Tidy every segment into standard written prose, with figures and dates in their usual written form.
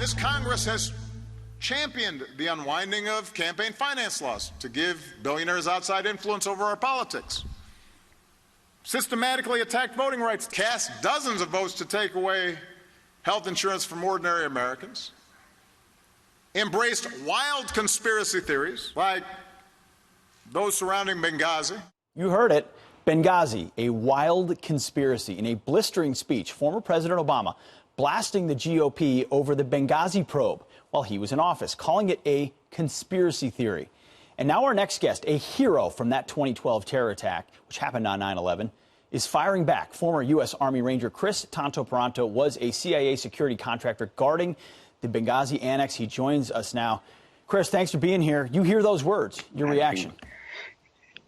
This Congress has championed the unwinding of campaign finance laws to give billionaires outside influence over our politics, systematically attacked voting rights, cast dozens of votes to take away health insurance from ordinary Americans, embraced wild conspiracy theories like those surrounding Benghazi. You heard it. Benghazi, a wild conspiracy. In a blistering speech, former President Obama blasting the GOP over the Benghazi probe while he was in office, calling it a conspiracy theory. And now our next guest, a hero from that 2012 terror attack, which happened on 9/11, is firing back. Former U.S. Army Ranger Kris Paronto was a CIA security contractor guarding the Benghazi annex. He joins us now. Kris, thanks for being here. You hear those words. Your reaction?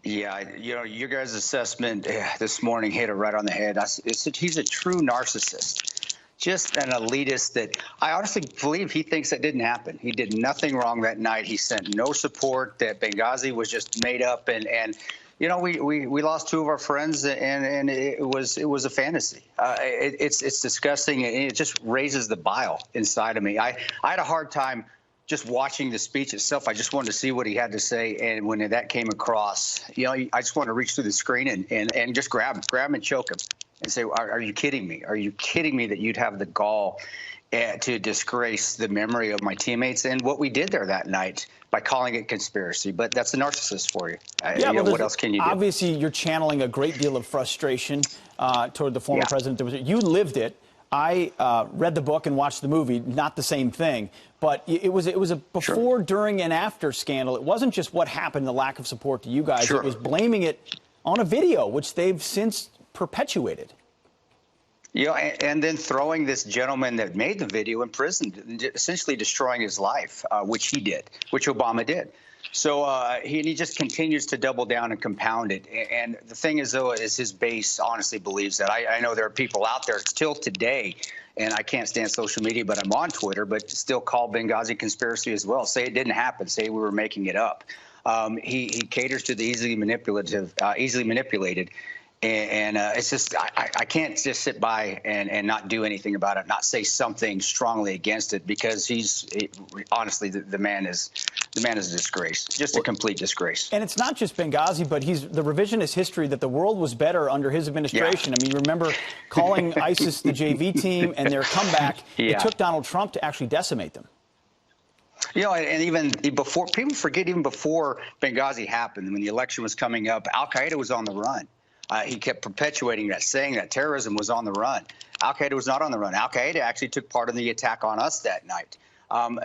Yeah, you know, your guys' assessment this morning hit it right on the head. He's a true narcissist. Just an elitist that I honestly believe he thinks that didn't happen. He did nothing wrong that night. He sent no support, that Benghazi was just made up. And you know, we lost two of our friends, and it was a fantasy. It's disgusting, and it just raises the bile inside of me. I had a hard time just watching the speech itself. I just wanted to see what he had to say, and when that came across, you know, I just wanted to reach through the screen and just grab him and choke him and say, are you kidding me? Are you kidding me that you'd have the gall to disgrace the memory of my teammates and what we did there that night by calling it conspiracy? But that's a narcissist for you. Yeah, you know, what else can you do? Obviously, you're channeling a great deal of frustration toward the former president. You lived it. I read the book and watched the movie. Not the same thing, but it was a before, during, and after scandal. It wasn't just what happened, the lack of support to you guys. It was blaming it on a video, which they've since perpetuated. You know, and then throwing this gentleman that made the video in prison, essentially destroying his life, which he did, which Obama did. So he just continues to double down and compound it. And the thing is, though, is his base honestly believes that. I know there are people out there still today, and I can't stand social media, but I'm on Twitter, but still call Benghazi conspiracy as well. Say it didn't happen. Say we were making it up. He caters to the easily manipulated. And it's just I can't just sit by and not do anything about it, not say something strongly against it, because honestly, the man is a disgrace, just a complete disgrace. And it's not just Benghazi, but the revisionist history that the world was better under his administration. I mean, remember calling ISIS the JV team and their comeback. It took Donald Trump to actually decimate them. You know, and even before, people forget, even before Benghazi happened, when the election was coming up, Al-Qaeda was on the run. He kept perpetuating that, saying that terrorism was on the run. Al-Qaeda was not on the run. Al-Qaeda actually took part in the attack on us that night.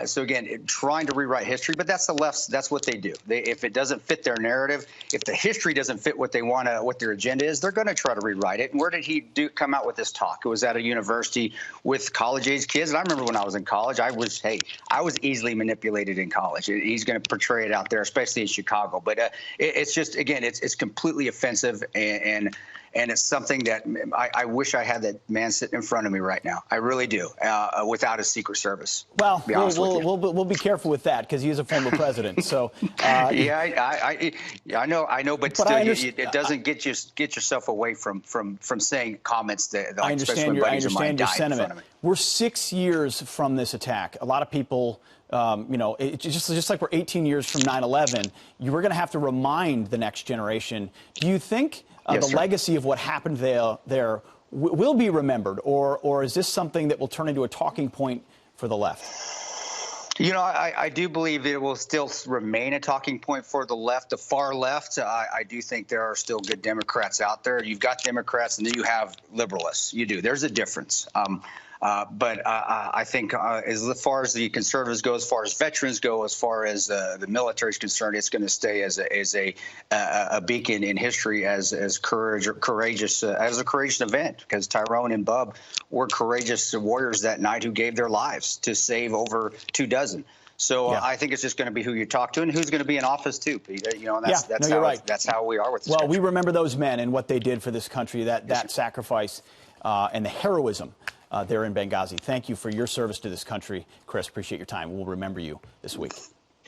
So again, trying to rewrite history, but that's the left's. That's what they do. If it doesn't fit their narrative, if the history doesn't fit what they want to, what their agenda is, they're going to try to rewrite it. And where did he come out with this talk? It was at a university with college-age kids. And I remember when I was in college, I was easily manipulated in college. He's going to portray it out there, especially in Chicago. But it's just, again, it's completely offensive, and it's something that I wish I had that man sitting in front of me right now. I really do, without a Secret Service. Well, we'll be careful with that, because he is a former president. So I know, but still, it doesn't get yourself away from saying comments that I understand your sentiment. We're 6 years from this attack. A lot of people, you know, it's just like we're 18 years from 9/11. You were going to have to remind the next generation. Do you think the legacy of what happened there will be remembered, or is this something that will turn into a talking point for the left? You know, I do believe it will still remain a talking point for the left, the far left. I do think there are still good Democrats out there. You've got Democrats, and then you have liberalists. You do. There's a difference. But I think as far as the conservatives go, as far as veterans go, as far as the military is concerned, it's going to stay as a beacon in history as a courageous event, because Tyrone and Bub were courageous warriors that night who gave their lives to save over 24. So I think it's just going to be who you talk to and who's going to be in office too, Pete. You know, that's how we are with this country. We remember those men and what they did for this country, that sacrifice and the heroism there in Benghazi. Thank you for your service to this country, Kris. Appreciate your time. We'll remember you this week.